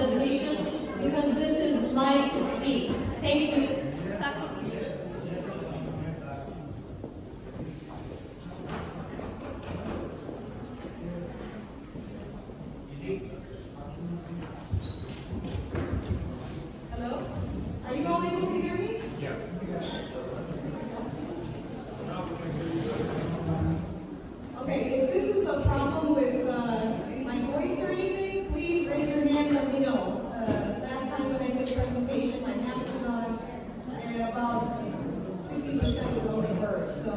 presentation because this is life is key. Thank you. Hello? Are you all able to hear me? Yeah. Okay, if this is a problem with my voice or anything, please raise your hand, let me know. Last time when I did a presentation, my mask was on, and about 60% was only heard. So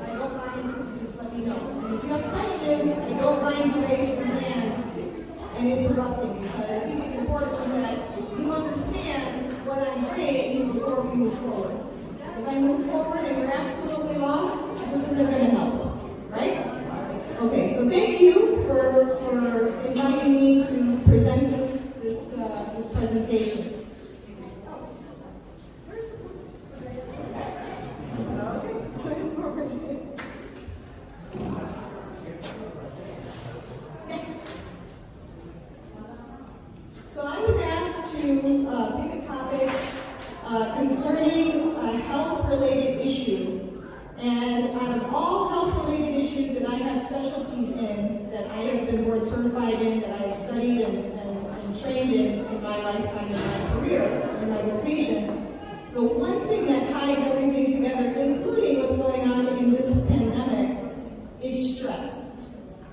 I don't mind, just let me know. And if you have questions, I don't mind you raising your hand and interrupting, because I think it's important that you understand what I'm saying before we move forward. If I move forward and you're absolutely lost, this isn't going to help, right? Okay, so thank you for inviting me to present this presentation. So I was asked to pick a topic concerning a health-related issue. And out of all health-related issues that I have specialties in, that I have been board certified in, that I have studied and trained in my lifetime, in my career, in my vocation, the one thing that ties everything together, including what's going on in this pandemic, is stress.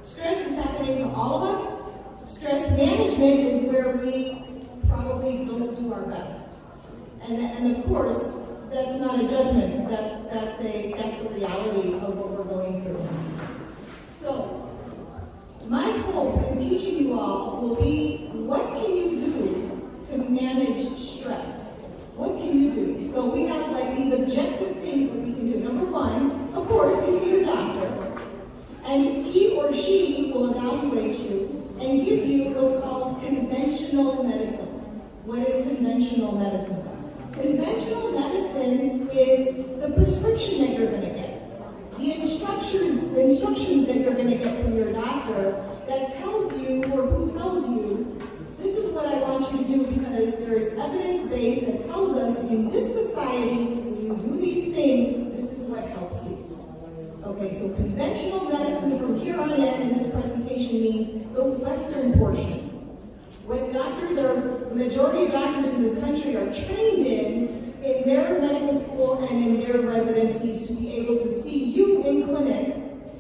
Stress is happening to all of us. Stress management is where we probably don't do our best. And of course, that's not a judgment. That's the reality of what we're going through. So, my hope in teaching you all will be, what can you do to manage stress? What can you do? So we have like these objective things that we can do. Number one, of course, you see your doctor, and he or she will evaluate you and give you what's called conventional medicine. What is conventional medicine? Conventional medicine is the prescription that you're going to get. The instructions that you're going to get from your doctor that tells you, or who tells you, this is what I want you to do because there is evidence-based that tells us in this society, when you do these things, this is what helps you. Okay, so conventional medicine from here on in this presentation means the Western portion. What doctors the majority of doctors in this country are trained in their medical school and in their residencies to be able to see you in clinic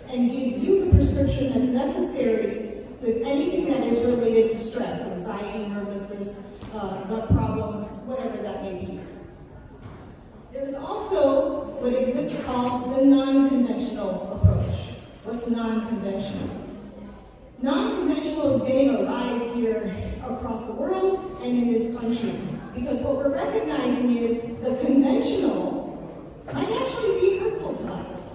and give you the prescription that's necessary with anything that is related to stress, anxiety, nervousness, gut problems, whatever that may be. There's also what exists called the non-conventional approach. What's non-conventional? Non-conventional is getting a rise here across the world and in this country, because what we're recognizing is the conventional might actually be hurtful to us.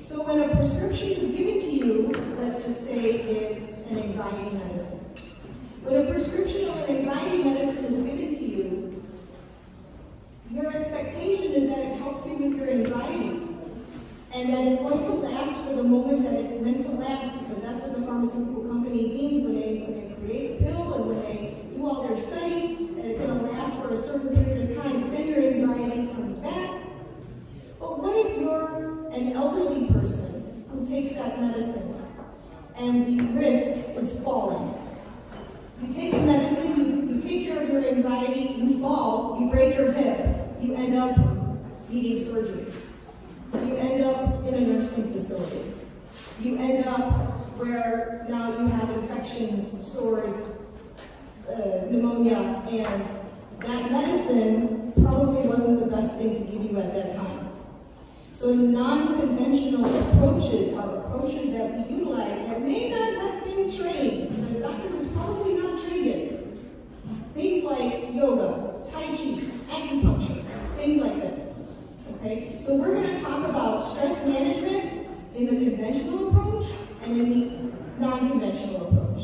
So when a prescription is given to you, let's just say it's an anxiety medicine. When a prescription of an anxiety medicine is given to you, your expectation is that it helps you with your anxiety, and that it's going to last for the moment that it's meant to last, because that's what the pharmaceutical company means when they create the pill and when they do all their studies, that it's going to last for a certain period of time, but then your anxiety comes back. But what if you're an elderly person who takes that medicine and the risk is falling? You take the medicine, you take care of your anxiety, you fall, you break your hip, you end up needing surgery. You end up in a nursing facility. You end up where now you have infections, sores, pneumonia, and that medicine probably wasn't the best thing to give you at that time. So non-conventional approaches are approaches that we utilize that may not have been trained. The doctor was probably not trained in. Things like yoga, tai chi, acupuncture, things like this. Okay, so we're going to talk about stress management in the conventional approach and in the non-conventional approach.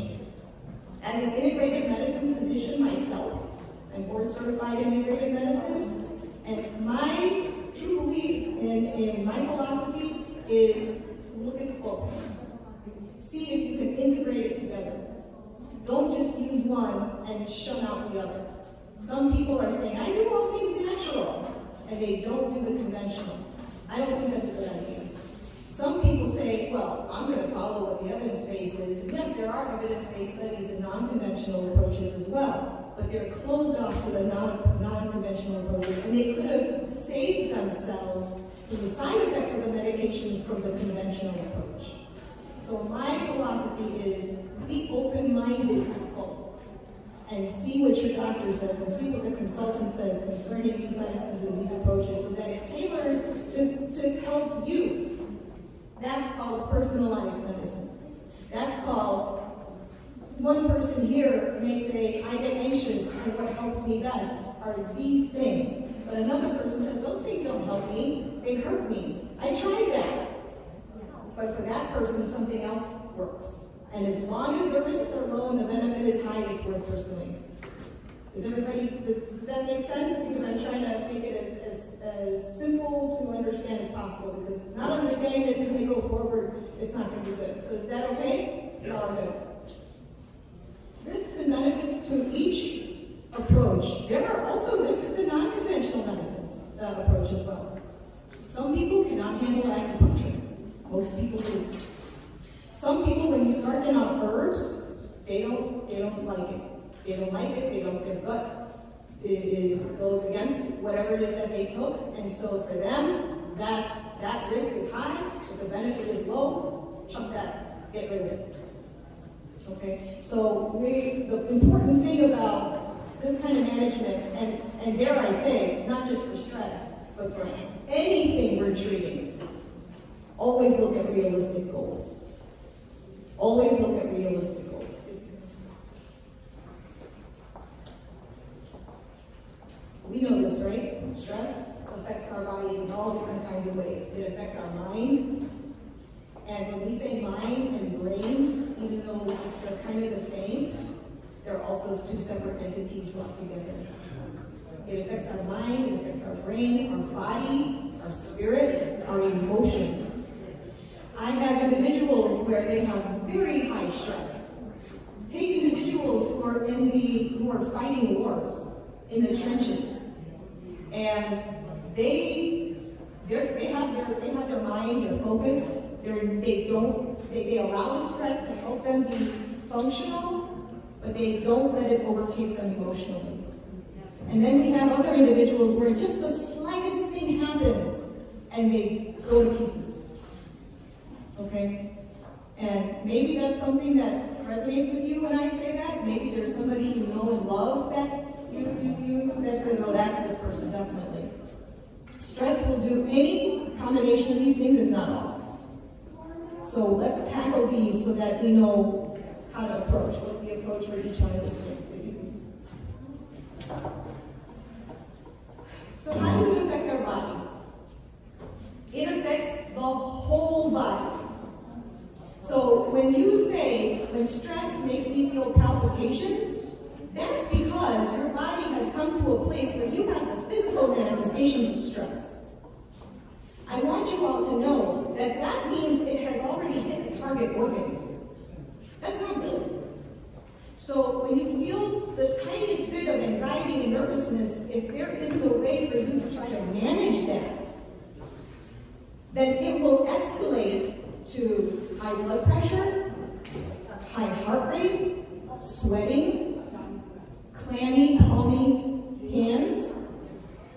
As an integrated medicine physician myself, I'm board certified in integrated medicine, and my true belief in my philosophy is look at both. See if you can integrate it together. don't just use one and shun out the other. Some people are saying, I do all things natural, and they don't do the conventional. I don't think that's a good idea. Some people say, well, I'm going to follow what the evidence base is. And yes, there are evidence-based studies and non-conventional approaches as well, but they're closed off to the non-conventional approaches, and they could have saved themselves from the side effects of the medications from the conventional approach. So my philosophy is be open-minded to both and see what your doctor says and see what the consultant says concerning these medicines and these approaches so that it tailors to help you. That's called personalized medicine. That's called, one person here may say, I get anxious and what helps me best are these things. But another person says, those things don't help me, they hurt me. I tried that. But for that person, something else works. And as long as the risks are low and the benefit is high, it's worth pursuing. Does that make sense? Because I'm trying to make it as simple to understand as possible, because not understanding this when we go forward, it's not going to be good. So is that okay? Yeah. All good. Risks and benefits to each approach. There are also risks to non-conventional medicines approach as well. Some people cannot handle acupuncture. Most people do. Some people, when you start them on herbs, they don't like it. They don't like it, their gut, it goes against whatever it is that they took, and so for them, that risk is high, if the benefit is low, chuck that, get rid of it. Okay, so the important thing about this kind of management, and dare I say, not just for stress, but for anything we're treating, always look at realistic goals. Always look at realistic goals. We know this, right? Stress affects our bodies in all different kinds of ways. It affects our mind. And when we say mind and brain, even though they're kind of the same, they're also two separate entities brought together. It affects our mind, it affects our brain, our body, our spirit, our emotions. I have individuals where they have very high stress. Take individuals who are fighting wars in the trenches, and they have their mind, they're focused, they allow the stress to help them be functional, but they don't let it overtake them emotionally. And then we have other individuals where just the slightest thing happens and they go to pieces. Okay? And maybe that's something that resonates with you when I say that. Maybe there's somebody you know and love that that says, oh, that's this person, definitely. Stress will do any combination of these things, if not all. So let's tackle these so that we know how to approach. What's the approach for each one of these things that you do? So how does it affect our body? It affects the whole body. So when you say, when stress makes me feel palpitations, that's because your body has come to a place where you have the physical manifestations of stress. I want you all to know that that means it has already hit the target organ. That's not good. So when you feel the tiniest bit of anxiety and nervousness, if there isn't a way for you to try to manage that, then it will escalate to high blood pressure, high heart rate, sweating, clammy, palmy hands,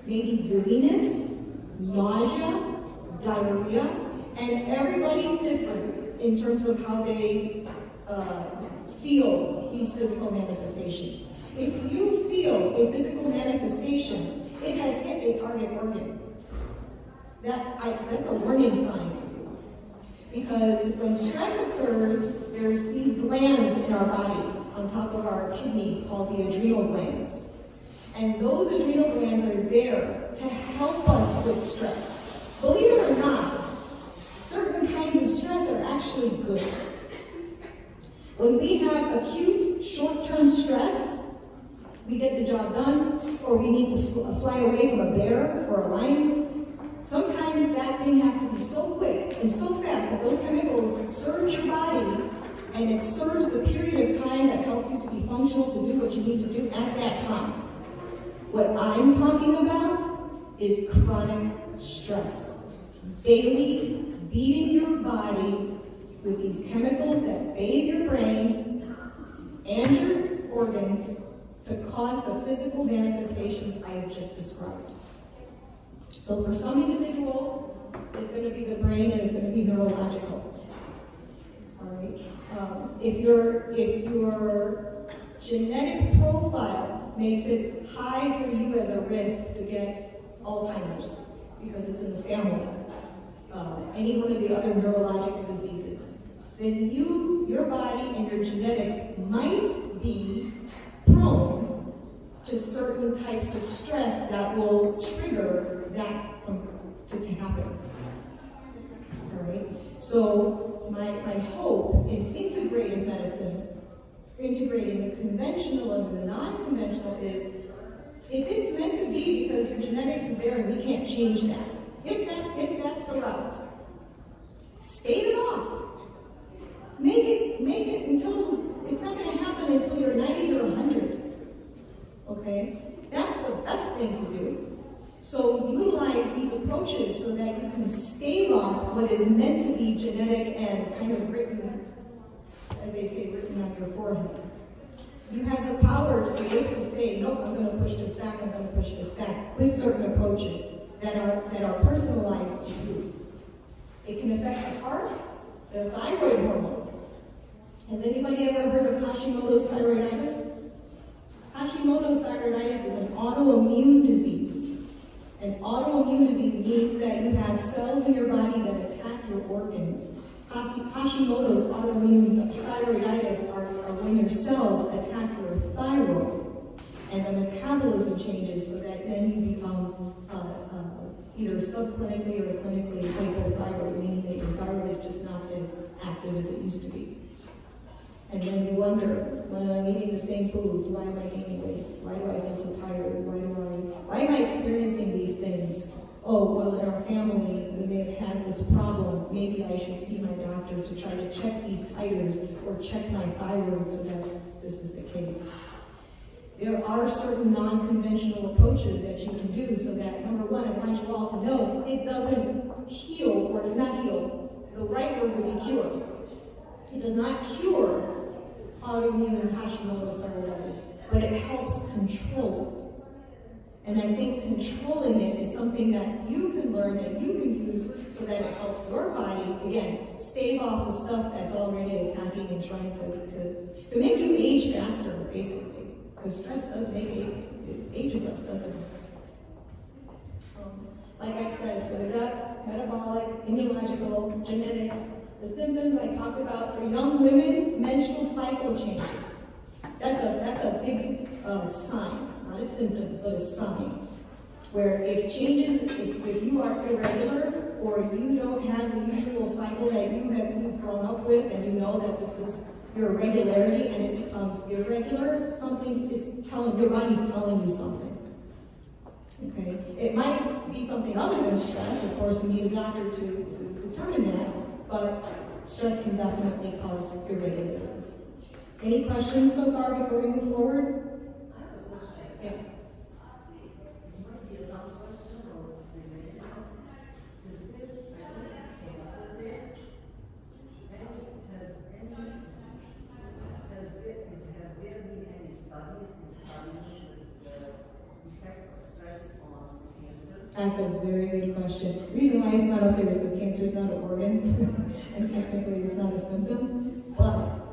maybe dizziness, nausea, diarrhea, and everybody's different in terms of how they feel these physical manifestations. If you feel a physical manifestation, it has hit a target organ. That's a warning sign for you. Because when stress occurs, there's these glands in our body on top of our kidneys called the adrenal glands. And those adrenal glands are there to help us with stress. Believe it or not, certain kinds of stress are actually good. When we have acute short-term stress, we get the job done, or we need to fly away from a bear or a lion. Sometimes that thing has to be so quick and so fast that those chemicals surge your body, and it serves the period of time that helps you What I'm talking about is chronic stress. Daily beating your body with these chemicals that bathe your brain and your organs to cause the physical manifestations I have just described. So for some individuals, it's going to be the brain and it's going to be neurological. All right. If your genetic profile makes it high for you as a risk to get Alzheimer's because it's in the family, any one of the other neurological diseases, then your body and your genetics might be prone to certain types of stress that will trigger that to happen. All right. So my hope in integrative medicine, integrating the conventional and the non-conventional, is if it's meant to be because your genetics is there and we can't change that. If that's the route, stave it off. Make it until it's not going to happen until your 90s or 100. Okay? That's the best thing to do. So utilize these approaches so that you can stave off what is meant to be genetic and kind of written, as they say, written on your forehead. You have the power to be able to say, nope, I'm going to push this back, I'm going to push this back, with certain approaches that are personalized to you. It can affect the heart, the thyroid hormone. Has anybody ever heard of Hashimoto's thyroiditis? Hashimoto's thyroiditis is an autoimmune disease. An autoimmune disease means that you have cells in your body that attack your organs. Hashimoto's autoimmune thyroiditis are when your cells attack your thyroid, and the metabolism changes so that then you become either subclinically or clinically hypothyroid, meaning that your thyroid is just not as active as it used to be. And then you wonder, when I'm eating the same foods, why am I gaining weight? Why do I feel so tired? Why am I experiencing these things? Oh, well, in our family, we may have had this problem. Maybe I should see my doctor to try to check these titers or check my thyroid so that this is the case. There are certain non-conventional approaches that you can do so that, number one, I want you all to know, it doesn't heal, or not heal, the right word would be cure. It does not cure autoimmune and Hashimoto's thyroiditis, but it helps control it. And I think controlling it is something that you can learn, that you can use so that it helps your body, again, stave off the stuff that's already attacking and trying to make you age faster, basically. Because stress does make it ages us, doesn't it? Like I said, for the gut, metabolic, immunological, genetics, the symptoms I talked about for young women, menstrual cycle changes. That's a big sign, not a symptom, but a sign. Where if you are irregular or you don't have the usual cycle that you've grown up with, and you know that this is your irregularity and it becomes irregular, your body's telling you something. Okay? It might be something other than stress. Of course, you need a doctor to determine that, but stress can definitely cause irregularities. Any questions so far before we move forward? I have a question. Yeah. It might be a long question or is it really long? Is there cancer there? Has there been any studies studying the effect of stress on cancer? That's a very good question. The reason why it's not up there is because cancer is not an organ, and technically it's not a symptom, but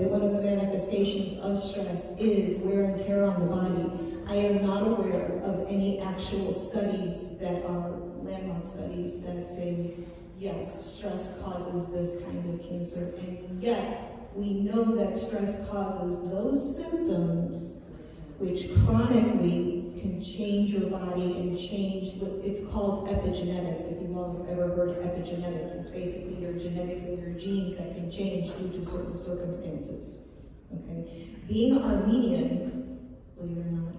one of the manifestations of stress is wear and tear on the body. I am not aware of any actual studies that are landmark studies that say, yes, stress causes this kind of cancer, and yet we know that stress causes those symptoms which chronically can change your body and change it's called epigenetics. If you've all ever heard of epigenetics, it's basically your genetics and your genes that can change due to certain circumstances. Okay? Being Armenian, believe it or not,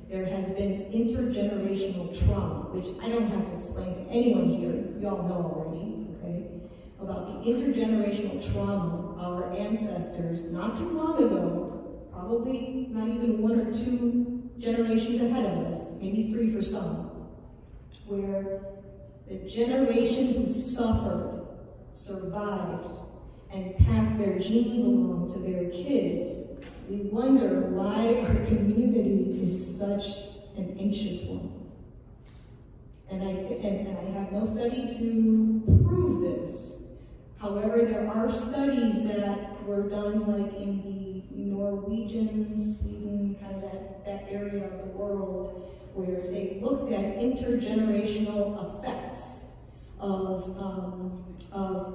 there has been intergenerational trauma, which I don't have to explain to anyone here. You all know already, okay? About the intergenerational trauma our ancestors, not too long ago, probably not even 1 or 2 generations ahead of us, maybe 3 for some, where the generation who suffered, survived, and passed their genes along to their kids, we wonder why our community is such an anxious one. And I have no study to prove this. However, there are studies that were done like in the Norwegian, Sweden, kind of that area of the world, where they looked at intergenerational effects of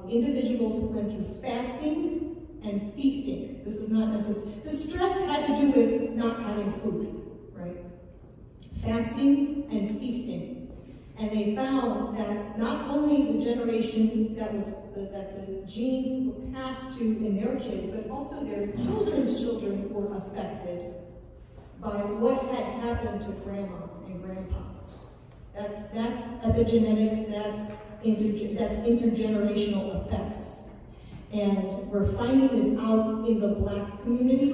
individuals who went through fasting and feasting. This is not necessary. The stress had to do with not having food, right? Fasting and feasting. And they found that not only the generation that the genes were passed to in their kids, but also their children's children were affected by what had happened to grandma and grandpa. That's epigenetics, that's intergenerational effects. And we're finding this out in the Black community,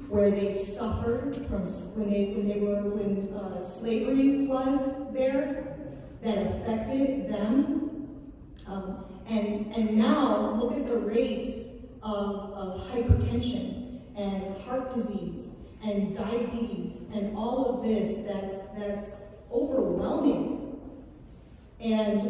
where they suffered from when slavery was there, that affected them. And now look at the rates of hypertension and heart disease and diabetes and all of this that's overwhelming. And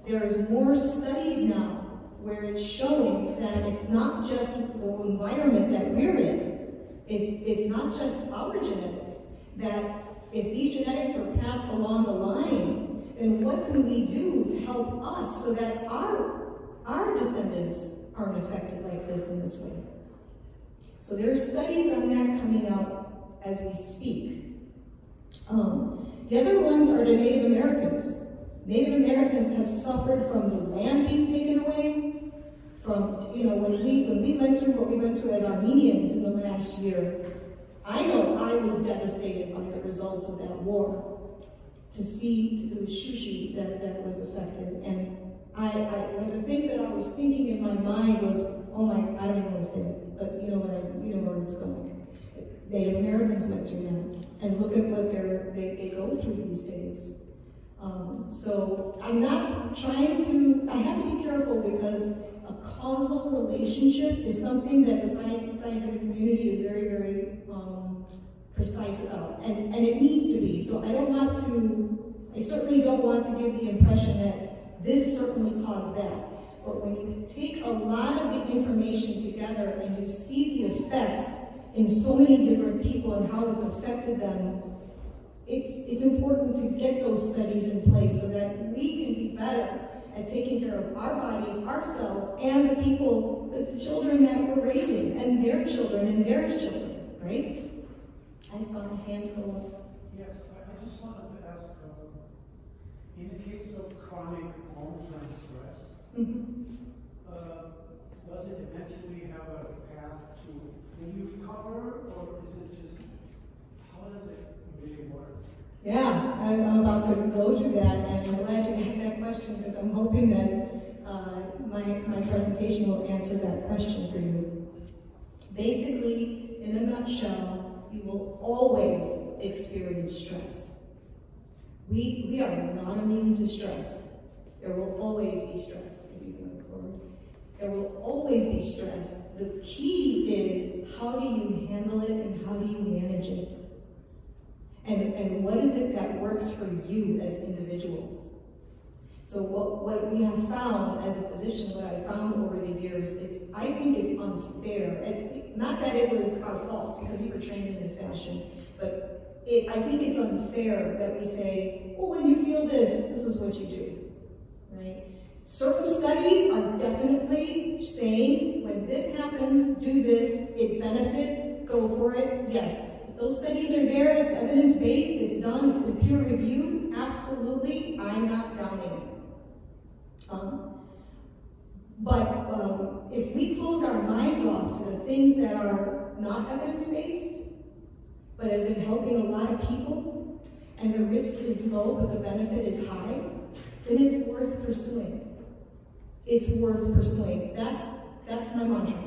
there's more studies now where it's showing that it's not just the environment that we're in, it's not just our genetics, that if these genetics are passed along the line, then what can we do to help us so that our descendants aren't affected like this in this way? So there are studies on that coming out as we speak. The other ones are the Native Americans. Native Americans have suffered from the land being taken away, from, when we went through what we went through as Armenians in the last year. I know I was devastated by the results of that war. To see the Shushi that was affected, and one of the things that I was thinking in my mind was, oh my, I don't even want to say it, but you know where it's going. Native Americans went through that, and look at what they go through these days. So I'm not trying to. I have to be careful because a causal relationship is something that the scientific community is very, very precise about, and it needs to be. So I certainly don't want to give the impression that this certainly caused that. But when you take a lot of the information together and you see the effects in so many different people and how it's affected them, it's important to get those studies in place so that we can be better at taking care of our bodies, ourselves, and the people, the children that we're raising, and their children and their children, right? I saw a hand go up. Yes, I just wanted to ask, in the case of chronic long-term stress, does it eventually have a path to fully recover, or is it just, how does it really work? Yeah, I'm about to go through that, and I'm glad you asked that question because I'm hoping that my presentation will answer that question for you. Basically, in a nutshell, you will always experience stress. We are not immune to stress. There will always be stress, if you can record. There will always be stress. The key is, how do you handle it and how do you manage it? And what is it that works for you as individuals? So what we have found as a physician, what I've found over the years, I think it's unfair. And not that it was our fault, because we were trained in this fashion, but I think it's unfair that we say, oh, when you feel this is what you do, right? Certain studies are definitely saying, when this happens, do this, it benefits, go for it, yes. If those studies are there, it's evidence-based, it's done, it's been peer-reviewed, absolutely, I'm not downing it. But if we close our minds off to the things that are not evidence-based, but have been helping a lot of people, and the risk is low, but the benefit is high, then it's worth pursuing. It's worth pursuing. That's my mantra.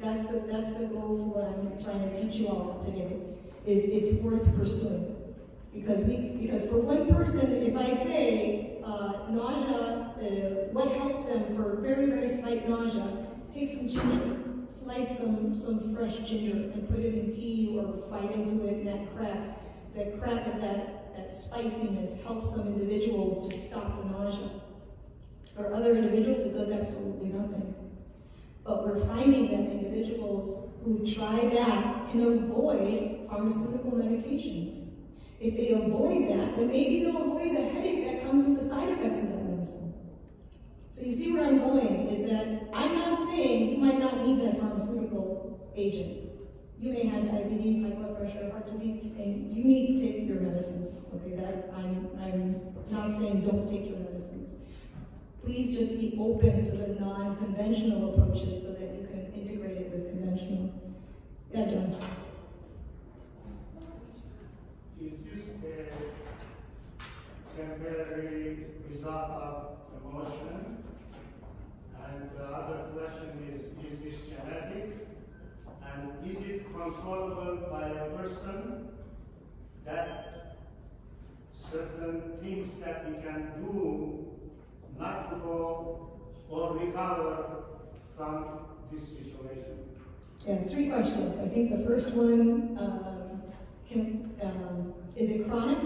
That's the that's the goal to what I'm trying to teach you all today, is it's worth pursuing. Because for one person, if I say nausea, what helps them for very, very slight nausea, take some ginger, slice some fresh ginger and put it in tea or bite into it, and that crack of that spiciness helps some individuals to stop the nausea. For other individuals, it does absolutely nothing. But we're finding that individuals who try that can avoid pharmaceutical medications. If they avoid that, then maybe they'll avoid the headache that comes with the side effects of that medicine. So you see where I'm going, is that I'm not saying you might not need that pharmaceutical agent. You may have diabetes, high blood pressure, heart disease, and you need to take your medicines. Okay, that I'm not saying don't take your medicines. Please just be open to the non-conventional approaches so that you can integrate it with conventional. Yeah, John. Is this a temporary result of emotion? And the other question is this genetic? And is it controllable by a person that certain things that we can do not to go or recover from this situation? Yeah, 3 questions. I think the first one, is it chronic?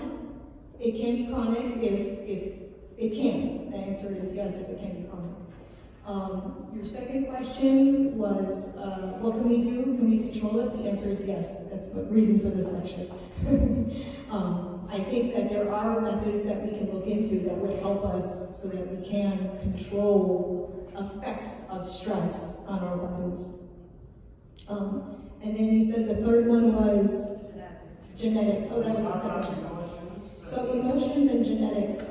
It can be chronic if it can. The answer is yes, if it can be chronic. Your second question was, what can we do? Can we control it? The answer is yes. That's the reason for this lecture. I think that there are methods that we can look into that would help us so that we can control effects of stress on our bodies. And then you said the third one was genetics. Oh, that was the second one. So emotions and genetics.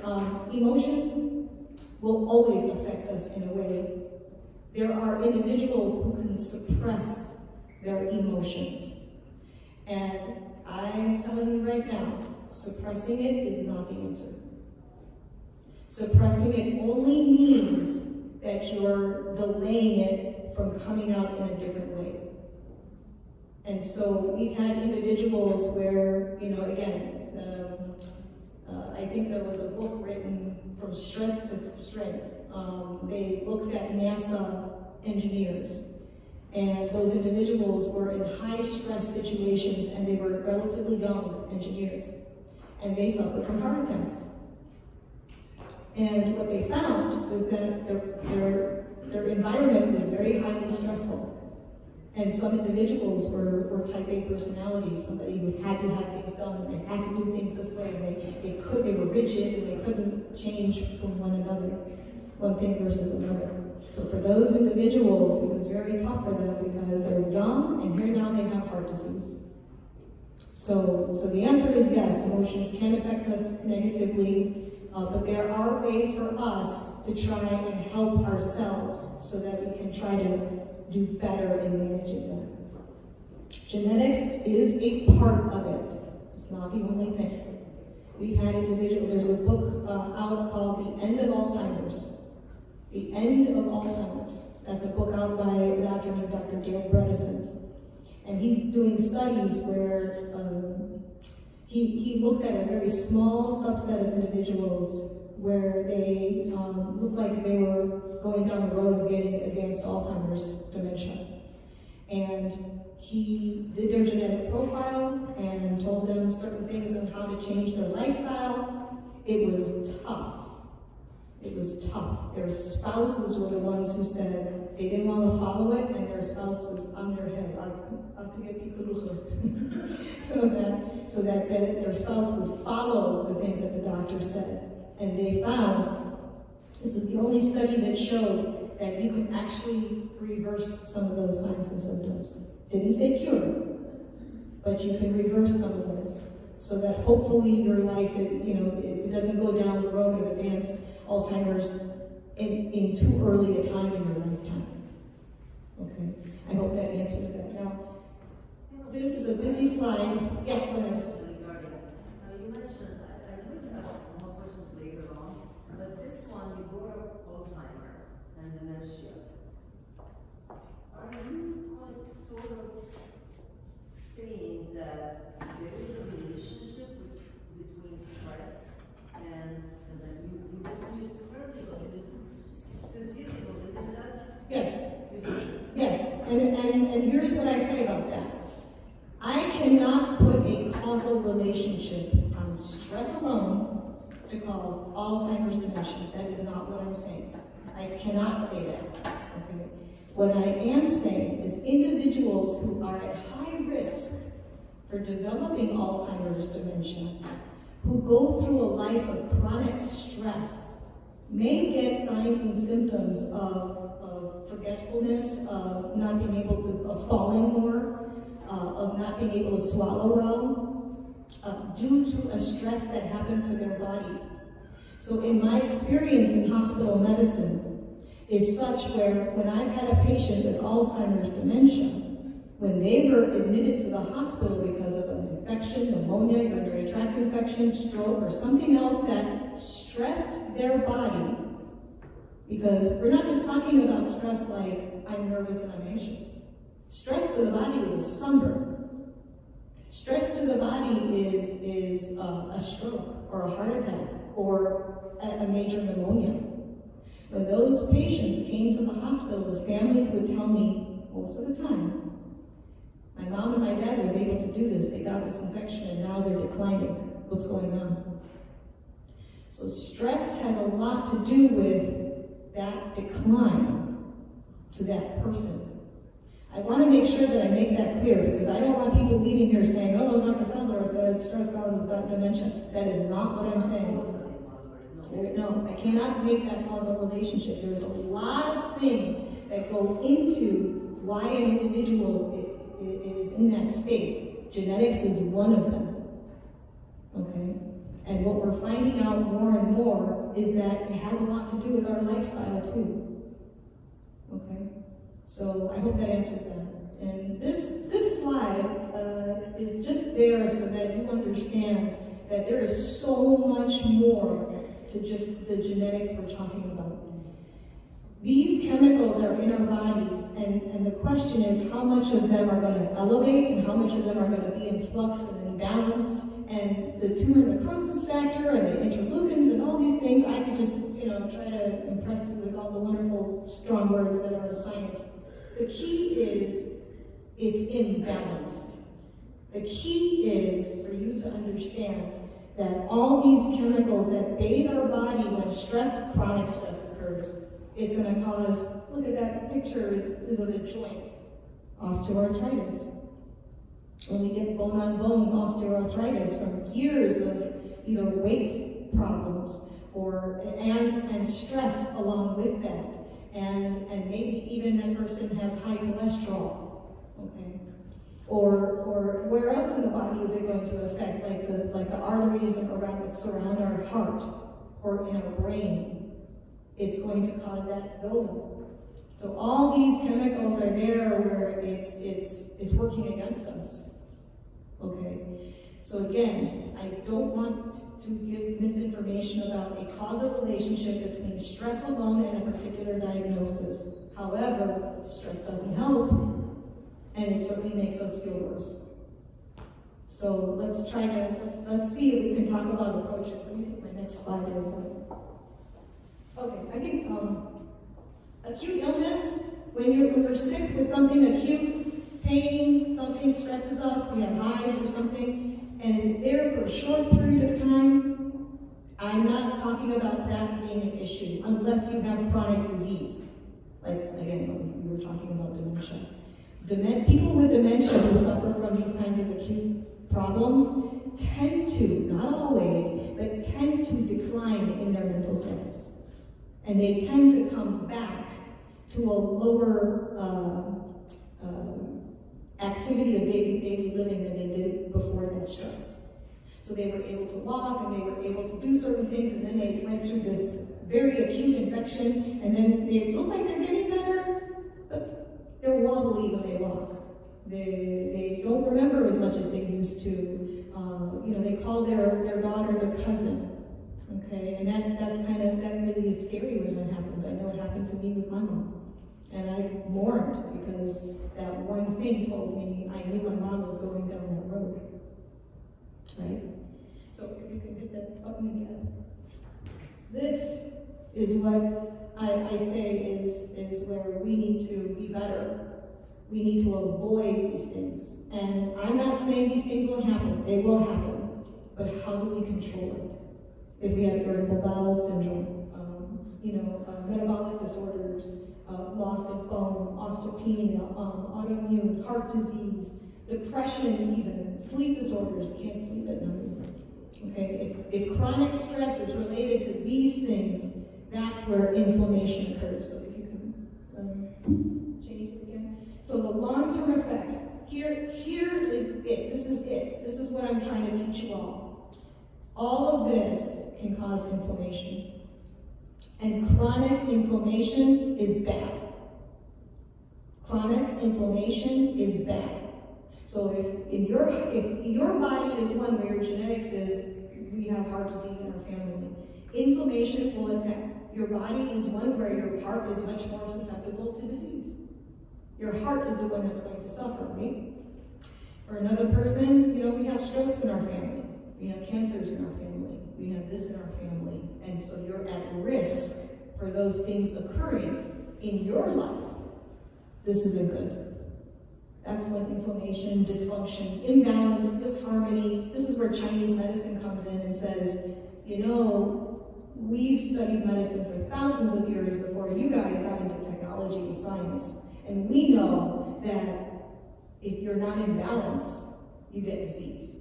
Emotions will always affect us in a way. There are individuals who can suppress their emotions. And I'm telling you right now, suppressing it is not the answer. Suppressing it only means that you're delaying it from coming out in a different way. And so we've had individuals where, again, I think there was a book written From Stress to Strength. They looked at NASA engineers, and those individuals were in high stress situations, and they were relatively young engineers, and they suffered from heart attacks. And what they found was that their environment was very highly stressful. And some individuals were type A personalities, somebody who had to have things done, and they had to do things this way, and they were rigid, and they couldn't change from one another, one thing versus another. So for those individuals, it was very tough for them because they're young, and here now they have heart disease. So the answer is yes, emotions can affect us negatively, but there are ways for us to try and help ourselves so that we can try to do better in managing that. Genetics is a part of it. It's not the only thing. We've had individuals, there's a book out called The End of Alzheimer's. The End of Alzheimer's. That's a book out by a doctor named Dr. Dale Bredesen. And he's doing studies where he looked at a very small subset of individuals where they looked like they were going down the road of getting advanced Alzheimer's dementia. And he did their genetic profile and told them certain things on how to change their lifestyle. It was tough. It was tough. Their spouses were the ones who said they didn't want to follow it, and their spouse was on their head. so that their spouse would follow the things that the doctor said. And they found, this is the only study that showed that you can actually reverse some of those signs and symptoms. Didn't say cure, but you can reverse some of those. So that hopefully your life, it doesn't go down the road of advanced Alzheimer's in too early a time in your lifetime. Okay, I hope that answers that. Now, this is a busy slide. Yeah, go ahead. You mentioned, I really have more questions later on, but this one, you brought up Alzheimer and dementia. Are you quite sure causal relationship on stress alone to cause Alzheimer's dementia. That is not what I'm saying. I cannot say that. Okay? What I am saying is individuals who are at high risk for developing Alzheimer's dementia, who go through a life of chronic stress, may get signs and symptoms of forgetfulness, of not being able to, of falling more, of not being able to swallow well, due to a stress that happened to their body. So in my experience in hospital medicine is such where when I've had a patient with Alzheimer's dementia, when they were admitted to the hospital because of an infection, pneumonia, urinary tract infection, stroke, or something else that stressed their body, because we're not just talking about stress like I'm nervous and I'm anxious. Stress to the body is a sunburn. Stress to the body is a stroke or a heart attack or a major pneumonia. When those patients came to the hospital, the families would tell me most of the time, my mom and my dad was able to do this. They got this infection and now they're declining. What's going on? So stress has a lot to do with that decline to that person. I want to make sure that I make that clear because I don't want people leaving here saying, oh, Dr. Salvador said stress causes dementia. That is not what I'm saying. No, I cannot make that causal relationship. There's a lot of things that go into why an individual is in that state. Genetics is one of them. Okay? And what we're finding out more and more is that it has a lot to do with our lifestyle too. Okay? So I hope that answers that. And this slide is just there so that you understand that there is so much more to just the genetics we're talking about. These chemicals are in our bodies, and the question is how much of them are going to elevate and how much of them are going to be in flux and imbalanced. And the tumor necrosis factor and the interleukins and all these things, I could just, try to impress you with all the wonderful, strong words that are in science. The key is it's imbalanced. The key is for you to understand that all these chemicals that bathe our body when stress, chronic stress occurs, it's going to cause, look at that picture is of a joint, osteoarthritis. When we get bone-on-bone osteoarthritis from years of either weight problems and stress along with that, and maybe even that person has high cholesterol, okay? Or where else in the body is it going to affect, like the arteries around that surround our heart or in our brain? It's going to cause that buildup. So all these chemicals are there where it's working against us. Okay? So again, I don't want to give misinformation about a causal relationship between stress alone and a particular diagnosis. However, stress doesn't help, and it certainly makes us feel worse. So let's see if we can talk about approaches. Let me see what my next slide is. Okay, I think acute illness, when we're sick with something acute, pain, something stresses us, we have hives or something, and it's there for a short period of time, I'm not talking about that being an issue, unless you have chronic disease. Like, again, when we were talking about dementia. People with dementia who suffer from these kinds of acute problems tend to, not always, but tend to decline in their mental status. And they tend to come back to a lower activity of daily living than they did before that stress. So they were able to walk and they were able to do certain things, and then they went through this very acute infection, and then they look like they're getting better, but they're wobbly when they walk. They don't remember as much as they used to. They call their daughter their cousin. Okay, and that really is scary when that happens. I know it happened to me with my mom. And I mourned because that one thing told me I knew my mom was going down that road. Right? So if you can hit that button again. This is what I say is where we need to be better. We need to avoid these things. And I'm not saying these things won't happen. They will happen. But how do we control it? If we have irritable bowel syndrome, metabolic disorders, loss of bone, osteopenia, autoimmune, heart disease, depression even, sleep disorders, you can't sleep at night. Okay, if chronic stress is related to these things, that's where inflammation occurs. So if you can change it again. So the long-term effects, here is it. This is it. This is what I'm trying to teach you all. All of this can cause inflammation. And chronic inflammation is bad. Chronic inflammation is bad. So if your body is one where your genetics is, we have heart disease in our family, inflammation will attack. Your body is one where your heart is much more susceptible to disease. Your heart is the one that's going to suffer, right? For another person, we have strokes in our family. We have cancers in our family. We have this in our family. And so you're at risk for those things occurring in your life. This isn't good. That's when inflammation, dysfunction, imbalance, disharmony, this is where Chinese medicine comes in and says, we've studied medicine for thousands of years before you guys got into technology and science. And we know that if you're not in balance, you get disease.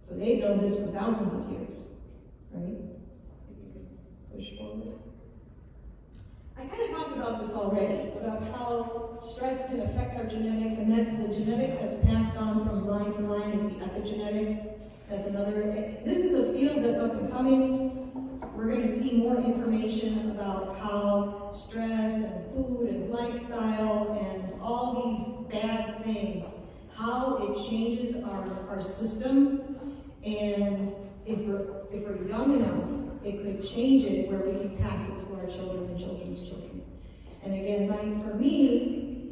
So they've known this for thousands of years, right? If you could push forward. I kind of talked about this already, about how stress can affect our genetics, and that's the genetics that's passed on from line to line is the epigenetics. That's another, this is a field that's up and coming. We're going to see more information about how stress and food and lifestyle and all these bad things, how it changes our system. And if we're young enough, it could change it where we can pass it to our children and children's children. And again, for me,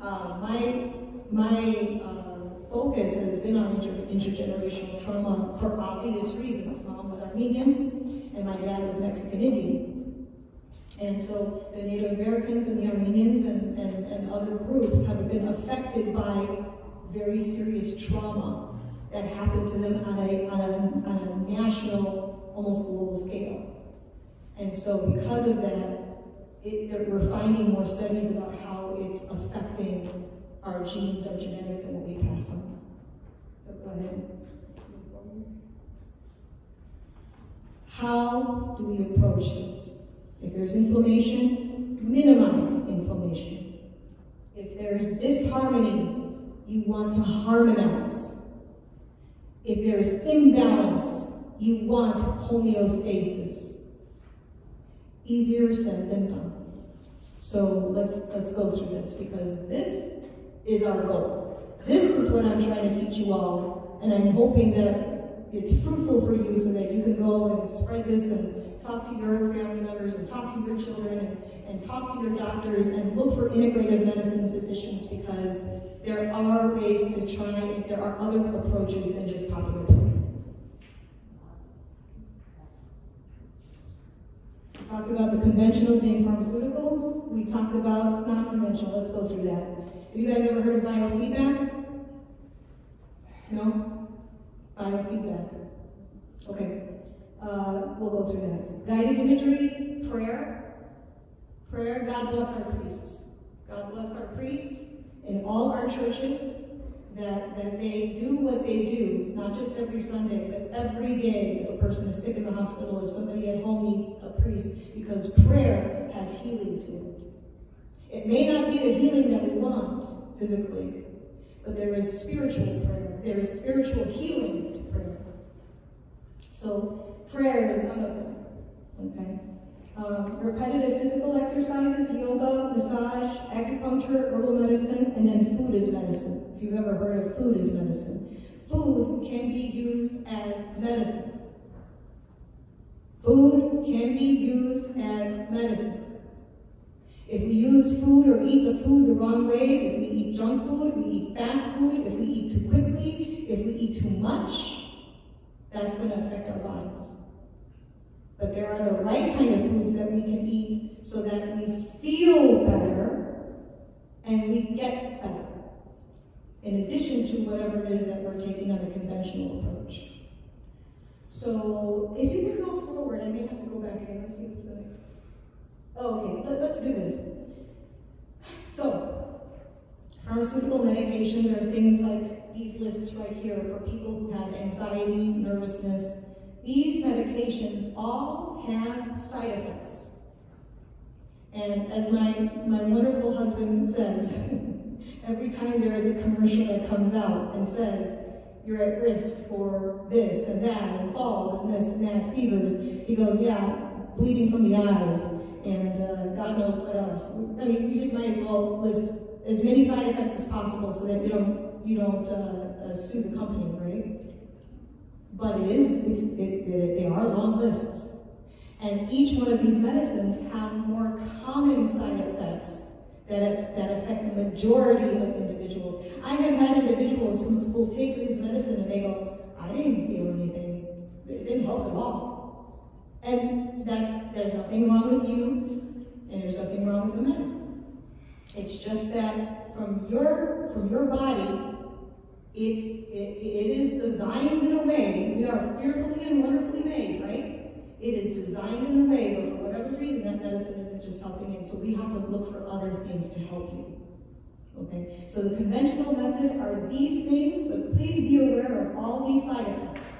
my focus has been on intergenerational trauma for obvious reasons. Mom was Armenian, and my dad was Mexican Indian. And so the Native Americans and the Armenians and other groups have been affected by very serious trauma that happened to them on a national, almost global scale. And so because of that, we're finding more studies about how it's affecting our genes, our genetics, and what we pass on. So go ahead. How do we approach this? If there's inflammation, minimize inflammation. If there's disharmony, you want to harmonize. If there's imbalance, you want homeostasis. Easier said than done. So let's go through this, because this is our goal. This is what I'm trying to teach you all, and I'm hoping that it's fruitful for you so that you can go and spread this and talk to your family members and talk to your children and talk to your doctors and look for integrative medicine physicians, because there are ways to try, and there are other approaches than just popping a pill. We talked about the conventional being pharmaceutical. We talked about non-conventional. Let's go through that. Have you guys ever heard of biofeedback? No? Biofeedback. Okay. We'll go through that. Guided imagery, prayer. Prayer, God bless our priests. God bless our priests in all our churches, that they do what they do, not just every Sunday, but every day. If a person is sick in the hospital, if somebody at home needs a priest, because prayer has healing to it. It may not be the healing that we want physically, but there is spiritual prayer. There is spiritual healing to prayer. So prayer is one of them. Okay. Repetitive physical exercises, yoga, massage, acupuncture, herbal medicine, and then food is medicine. If you've ever heard of food is medicine. Food can be used as medicine. Food can be used as medicine. If we use food or eat the food the wrong ways, if we eat junk food, we eat fast food, if we eat too quickly, if we eat too much, that's going to affect our bodies. But there are the right kind of foods that we can eat so that we feel better and we we get better, in addition to whatever it is that we're taking on a conventional approach. So if you can go forward, I may have to go back again. Let's see what's the next. Oh, okay, let's do this. So, pharmaceutical medications are things like these lists right here for people who have anxiety, nervousness. These medications all have side effects. And as my wonderful husband says, every time there is a commercial that comes out and says, you're at risk for this and that, and falls and this and that, fevers, he goes, yeah, bleeding from the eyes, and God knows what else. I mean, you just might as well list as many side effects as possible so that you don't sue the company, right? But they are long lists. And each one of these medicines have more common side effects that affect the majority of individuals. I have had individuals who will take this medicine and they go, I didn't feel anything. It didn't help at all. And that there's nothing wrong with you, and there's nothing wrong with the medicine. It's just that from your body, it is designed in a way. We are fearfully and wonderfully made, right? It is designed in a way, but for whatever reason, that medicine isn't just helping it. So we have to look for other things to help you. Okay? So the conventional method are these things, but please be aware of all these side effects,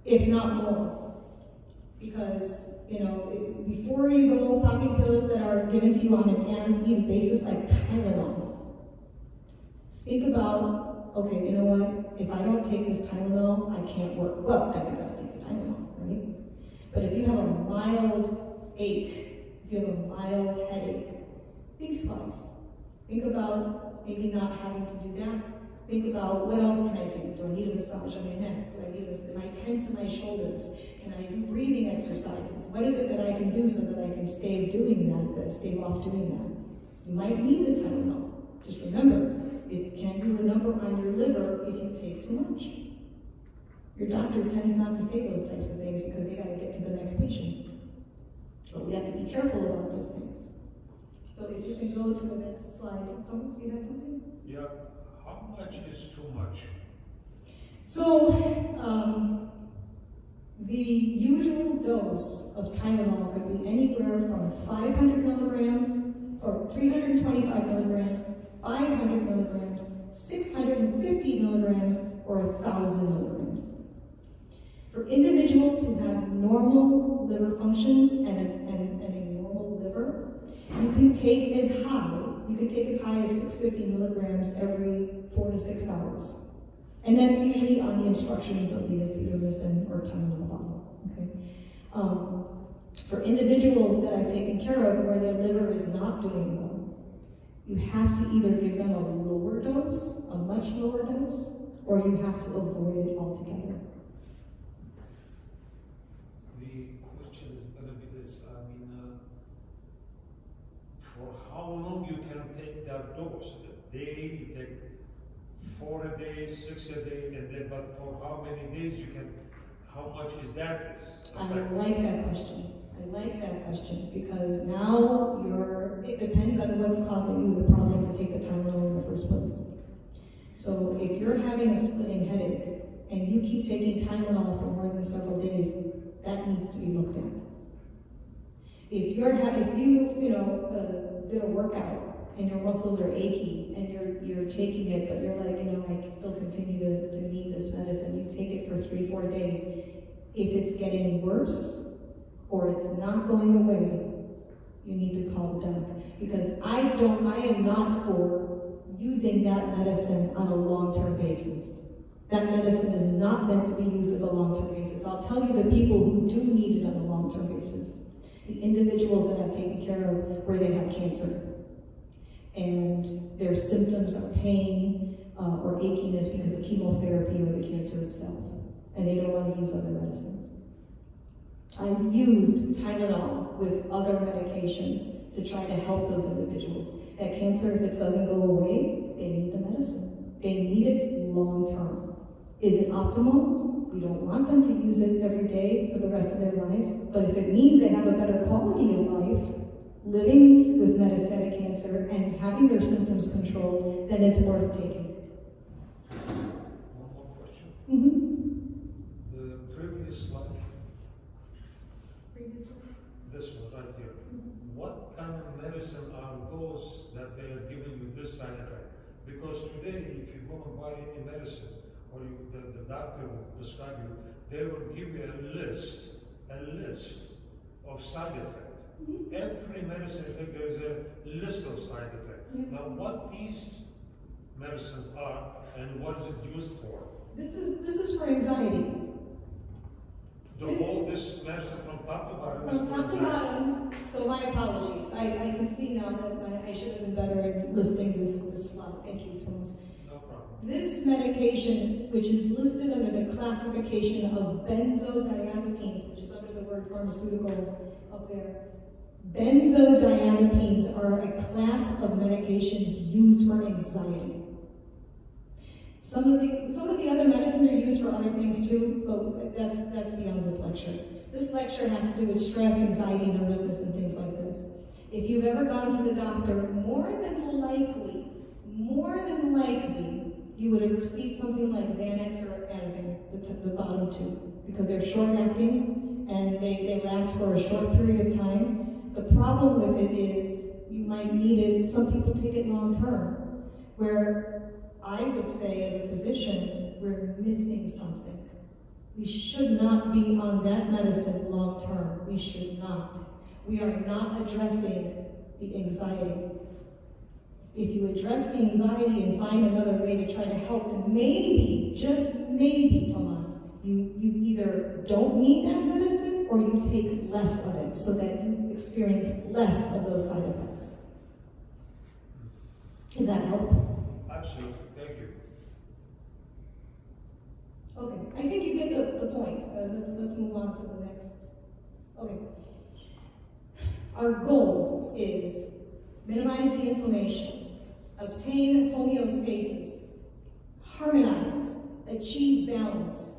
if not more. Because, before you go popping pills that are given to you on an as-needed basis, like Tylenol, think about, okay, you know what? If I don't take this Tylenol, I can't work. Well, then I gotta take the Tylenol, right? But if you have a mild ache, if you have a mild headache, think twice. Think about maybe not having to do that. Think about what else can I do? Do I need a massage on my neck? Am I tense in my shoulders? Can I do breathing exercises? What is it that I can do so that I can stave off doing that? You might need the Tylenol. Just remember, it can do a number on your liver if you take too much. Your doctor tends not to say those types of things because they got to get to the next patient. But we have to be careful about those things. So if you can go to the next slide. Thomas, you have something? Yeah. How much is too much? So, the usual dose of Tylenol could be anywhere from 500 milligrams, or 325 milligrams, 500 milligrams, 650 milligrams, or 1,000 milligrams. For individuals who have normal liver functions and a normal liver, you can take as high as 650 milligrams every 4 to 6 hours. And that's usually on the instructions of the acetaminophen or Tylenol bottle. Okay. For individuals that I've taken care of where their liver is not doing well, you have to either give them a lower dose, a much lower dose, or you have to avoid it altogether. The question is going to be this, for how long you can take that dose? A day, you take 4 a day, 6 a day, and then, but for how many days you can, how much is that? I like that question because now it depends on what's causing you the problem to take the Tylenol in the first place. So if you're having a splitting headache and you keep taking Tylenol for more than several days, that needs to be looked at. If you did a workout and your muscles are achy and you're taking it, but you're like, I still continue to need this medicine, you take it for 3-4 days. If it's getting worse or it's not going away, you need to call the doc. Because I am not for using that medicine on a long-term basis. That medicine is not meant to be used as a long-term basis. I'll tell you the people who do need it on a long-term basis. The individuals that I've taken care of where they have cancer. And their symptoms are pain or achiness because of chemotherapy or the cancer itself. And they don't want to use other medicines. I've used Tylenol with other medications to try to help those individuals. That cancer, if it doesn't go away, they need the medicine. They need it long term. Is it optimal? We don't want them to use it every day for the rest of their lives. But if it means they have a better quality of life, living with metastatic cancer and having their symptoms controlled, then it's worth taking. One more question. Mm-hmm. The previous slide, this one right here. What kind of medicine are those that they are giving you this side effect? Because today, if you go and buy any medicine, or the doctor will prescribe you, they will give you a list of side effects. Every medicine, I think there is a list of side effects. Now, what these medicines are and what is it used for? This is for anxiety. The whole this medicine from top to bottom is From for top to anxiety. bottom, so my apologies. I can see now that I should have been better at listing this slide. Thank you, Thomas. No problem. This medication, which is listed under the classification of benzodiazepines, which is under the word pharmaceutical up there. Benzodiazepines are a class of medications used for anxiety. Some of the other medicines are used for other things too, but that's beyond this lecture. This lecture has to do with stress, anxiety, nervousness, and things like this. If you've ever gone to the doctor, more than likely, you would have received something like Xanax or Ativan, the bottom two, because they're short-acting and they last for a short period of time. The problem with it is you might need it, some people take it long-term, where I would say as a physician, we're missing something. We should not be on that medicine long-term. We should not. We are not addressing the anxiety. If you address the anxiety and find another way to try to help, then maybe, just maybe, Tomas, you either don't need that medicine or you take less of it so that you experience less of those side effects. Does that help? Absolutely. Thank you. Okay, I think you get the point. Let's move on to the next. Okay. Our goal is minimize the inflammation, obtain homeostasis, harmonize, achieve balance.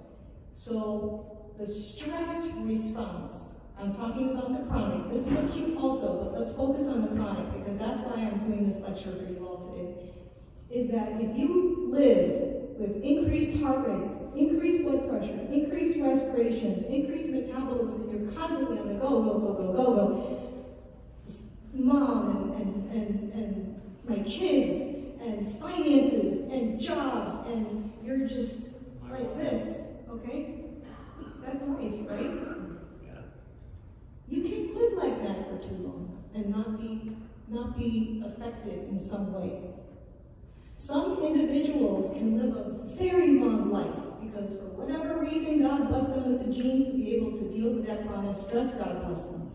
So the stress response, I'm talking about the chronic. This is acute also, but let's focus on the chronic because that's why I'm doing this lecture for you all today. Is that if you live with increased heart rate, increased blood pressure, increased respirations, increased metabolism, you're constantly on the go, mom and my kids and finances and jobs, and you're just like this, okay? That's life, right? Yeah. You can't live like that for too long and not be affected in some way. Some individuals can live a very long life because for whatever reason God blessed them with the genes to be able to deal with that chronic stress. God bless them.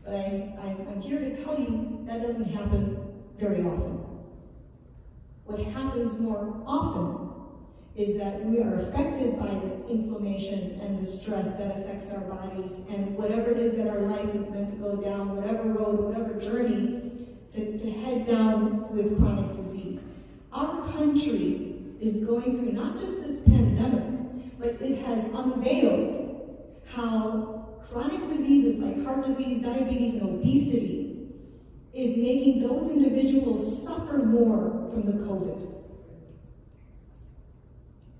But I'm here to tell you that doesn't happen very often. What happens more often is that we are affected by the inflammation and the stress that affects our bodies, and whatever it is that our life is meant to go down, whatever road, whatever journey, to head down with chronic disease. Our country is going through not just this pandemic, but it has unveiled how chronic diseases like heart disease, diabetes, and obesity is making those individuals suffer more from the COVID.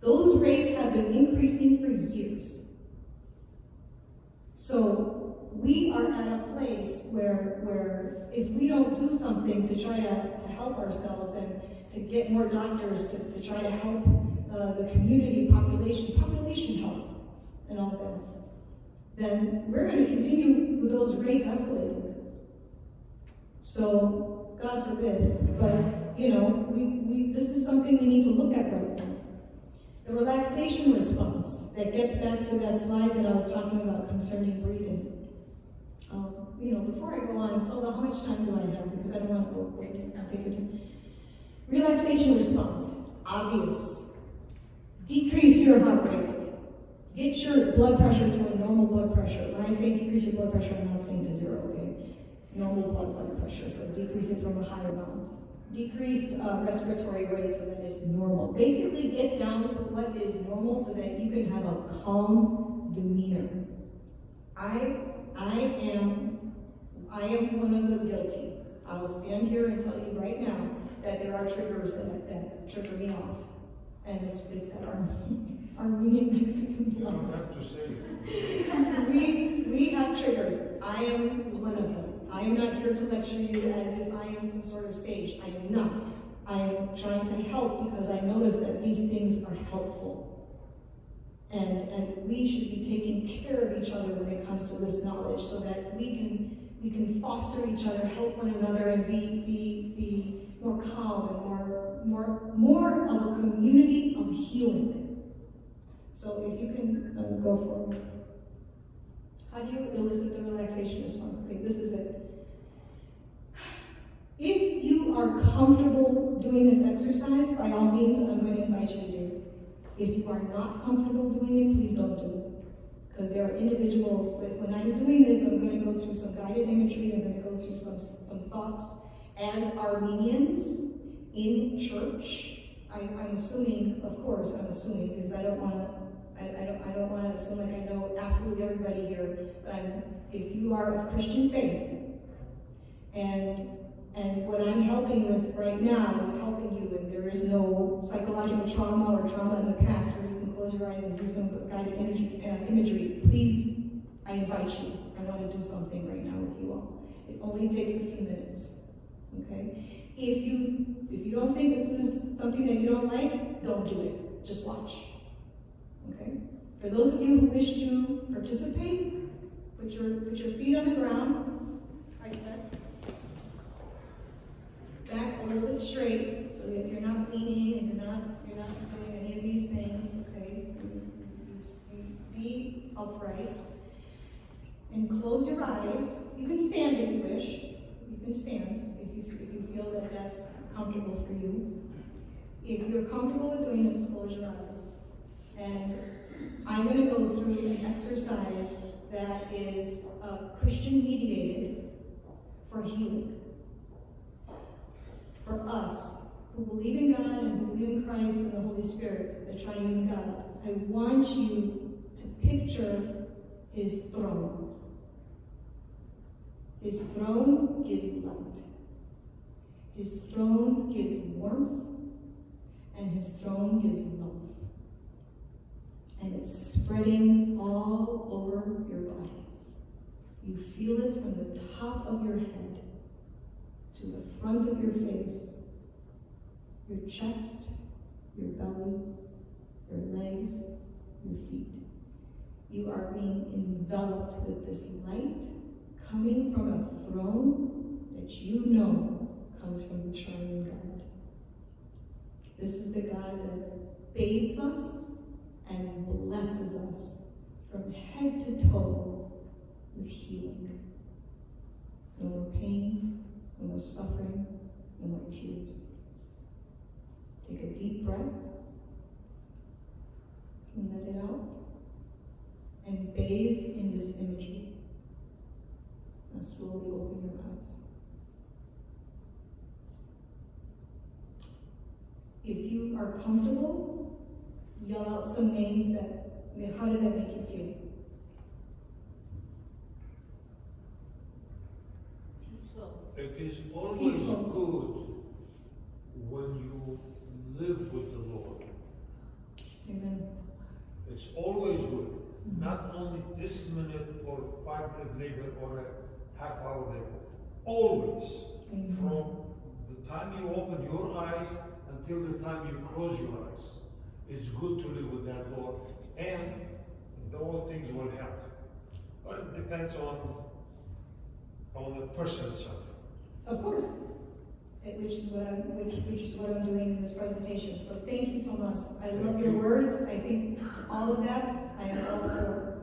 Those rates have been increasing for years. So we are at a place where if we don't do something to try to help ourselves and to get more doctors to try to help the community, population health, and all that, then we're going to continue with those rates escalating. So, God forbid, but this is something we need to look at right now. The relaxation response, that gets back to that slide that I was talking about concerning breathing. Before I go on, Salva, how much time do I have? Because I don't want to go quick. Take your time. Relaxation response, obvious. Decrease your heart rate. Get your blood pressure to a normal blood pressure. When I say decrease your blood pressure, I'm not saying to zero, okay? Normal blood pressure, so decrease it from a higher amount. Decreased respiratory rate so that it's normal. Basically get down to what is normal so that you can have a calm demeanor. I am I am one of the guilty. I'll stand here and tell you right now that there are triggers that trigger me off. And it's that Armenian Mexican You blood. don't have to say it. We have triggers. I am one of them. I am not here to lecture you as if I am some sort of sage. I am not. I am trying to help because I notice that these things are helpful. And we should be taking care of each other when it comes to this knowledge so that we can foster each other, help one another, and be more calm and more of a community of healing. So if you can go for it. How do you elicit the relaxation response? Okay, this is it. If you are comfortable doing this exercise, by all means, I'm going to invite you to do it. If you are not comfortable doing it, please don't do it. Because there are individuals, but when I'm doing this, I'm going to go through some guided imagery, I'm going to go through some thoughts. As Armenians in church, I'm assuming, of course, because I don't want to assume like I know absolutely everybody here, but if you are of Christian faith, and what I'm helping with right now is helping you, and there is no psychological trauma or trauma in the past where you can close your eyes and do some guided imagery. Please, I invite you. I want to do something right now with you all. It only takes a few minutes. Okay? If you don't think this is something that you don't like, don't do it. Just watch. Okay? For those of you who wish to participate, put your feet on the ground, like this. Back a little bit straight, so that you're not leaning and you're not doing any of these things. Okay? You be upright and close your eyes. You can stand if you wish. You can stand if you feel that that's comfortable for you. If you're comfortable with doing this, close your eyes. And I'm going to go through an exercise that is Christian mediated for healing. For us who believe in God and who believe in Christ and the Holy Spirit, the triune God, I want you to picture his throne. His throne gives light. His throne gives warmth. And his throne gives love. And it's spreading all over your body. You feel it from the top of your head to the front of your face, your chest, your belly, your legs, your feet. You are being enveloped with this light coming from a throne that you know comes from the triune God. This is the God that bathes us and blesses us from head to toe with healing. No more pain, no more suffering, no more tears. Take a deep breath and let it out. And bathe in this imagery. Now slowly open your eyes. If you are comfortable, yell out some names how did that make you feel? Peaceful. It is always good when you live with the Lord. Amen. It's always good. Not only this minute or 5 minutes later or a half hour later. Always. Amen. From the time you open your eyes until the time you close your eyes. It's good to live with that Lord. And all things will help. But it depends on the person itself. Of course. Which is what I'm doing in this presentation. So thank you, Tomas. I love your words. I think all of that I am all for.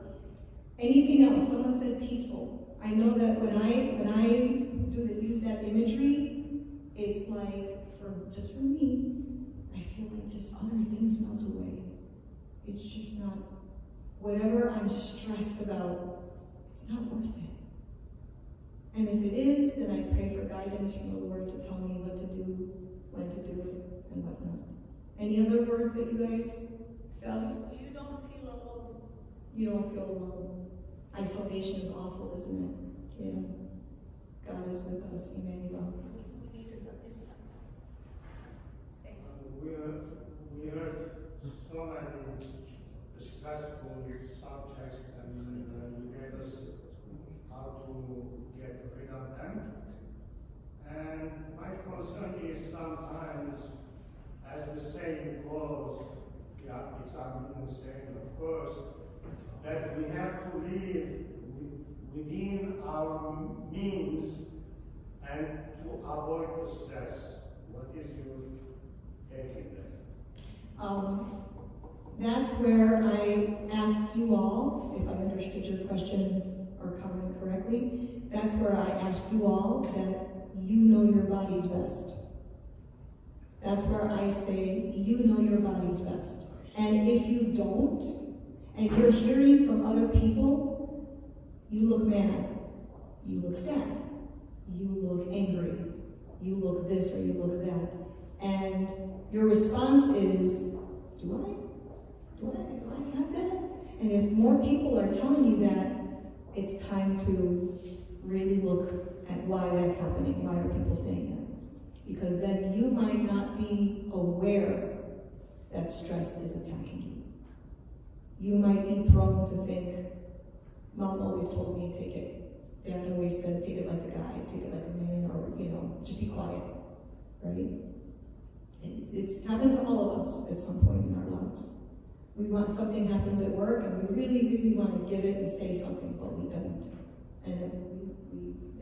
Anything else? Someone said peaceful. I know that when I use that imagery, it's like just for me, I feel like just other things melt away. It's just not whatever I'm stressed about. It's not worth it. And if it is, then I pray for guidance from the Lord to tell me what to do, when to do it, and whatnot. Any other words that you guys felt? You don't feel alone. You don't feel alone. Isolation is awful, isn't it? Yeah. God is with us, Emmanuel. We heard so many stressful subjects, and you gave us how to get rid of them. And my concern is sometimes, as the saying goes, yeah, it's a saying, of course, that we have to live within our means and to avoid the stress. What is your take in that? That's where I ask you all, if I understood your question or comment correctly, that's where I ask you all that you know your body's best. That's where I say you know your body's best. And if you don't, and you're hearing from other people, you look mad, you look sad, you look angry, you look this or you look that. And your response is, do I have that? And if more people are telling you that, it's time to really look at why that's happening. Why are people saying that? Because then you might not be aware that stress is attacking you. You might be prone to think, Mom always told me, take it. Dad always said, take it like a guy, take it like a man, or, just be quiet, right? It's happened to all of us at some point in our lives. We want something happens at work, and we really, really want to give it and say something, but we don't. And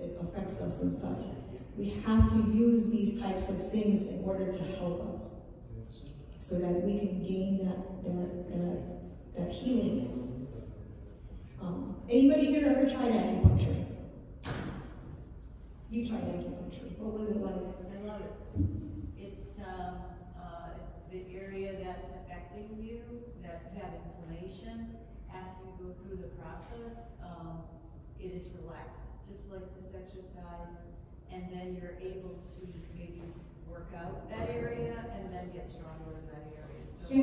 it affects us inside. We have to use these types of things in order to help us, so that we can gain that healing. Anybody here ever tried acupuncture? You tried acupuncture. What was it like? I love it. It's the area that's affecting you, that had inflammation. After you go through the process, it is relaxed, just like this exercise, and then you're able to maybe work out that area and then get stronger in that area. So,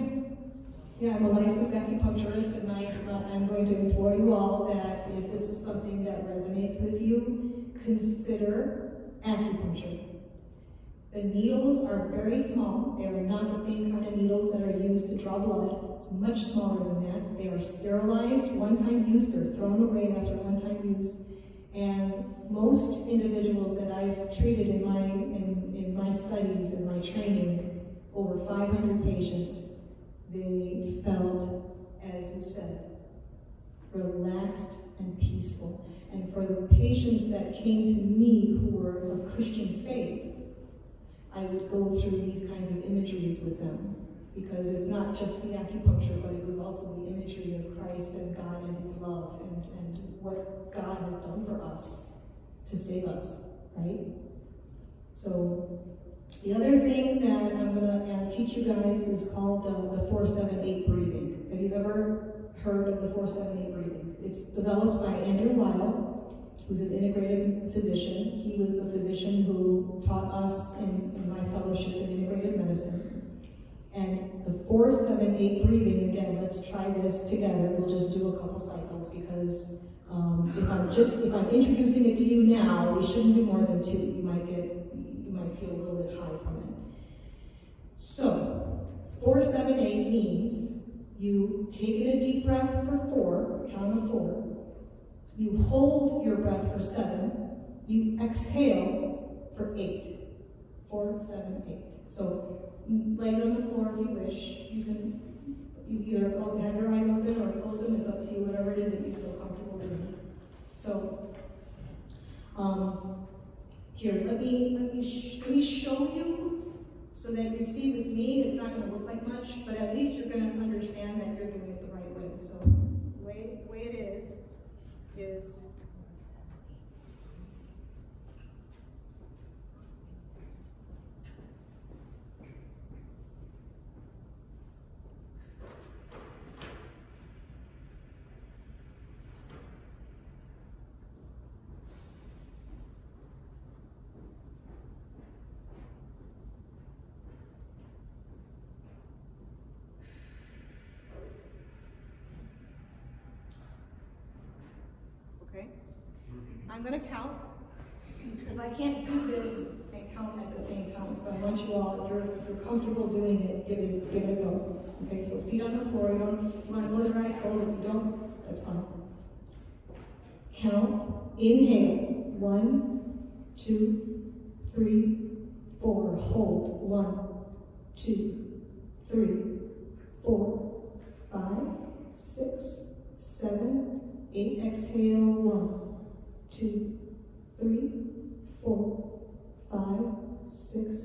Yeah, I'm a licensed acupuncturist, and I'm going to implore you all that if this is something that resonates with you, consider acupuncture. The needles are very small. They are not the same kind of needles that are used to draw blood. It's much smaller than that. They are sterilized, one-time use. They're thrown away after one-time use. And most individuals that I've treated in my studies and my training, over 500 patients, they felt, as you said, relaxed and peaceful. And for the patients that came to me who were of Christian faith, I would go through these kinds of imageries with them, because it's not just the acupuncture, but it was also the imagery of Christ and God and His love and what God has done for us to save us, right? So the other thing that I'm going to teach you guys is called the 4-7-8 breathing. Have you ever heard of the 4-7-8 breathing? It's developed by Andrew Weil, who's an integrative physician. He was the physician who taught us in my fellowship in integrative medicine. And the 4-7-8 breathing, again, let's try this together. We'll just do a couple cycles, because if I'm introducing it to you now, we shouldn't do more than 2. You might feel a little bit high from it. So 4-7-8 means you take in a deep breath for 4, count of 4. You hold your breath for 7. You exhale for 8. 4-7-8. So legs on the floor if you wish. You either have your eyes open or close them. It's up to you, whatever it is that you feel comfortable doing. So, here, let me show you so that you see with me. It's not going to look like much, but at least you're going to understand that you're doing it the right way. So, the way it is okay? I'm going to count. I can't do this and count at the same time. So I want you all, if you're comfortable doing it, give it a go. Okay, so feet on the floor. If you want to close your eyes, close. If you don't, that's fine. Count. Inhale. 1, 2, 3, 4. Hold. 1, 2, 3, 4, 5, 6, 7, 8. Exhale. 1, 2, 3, 4, 5, 6,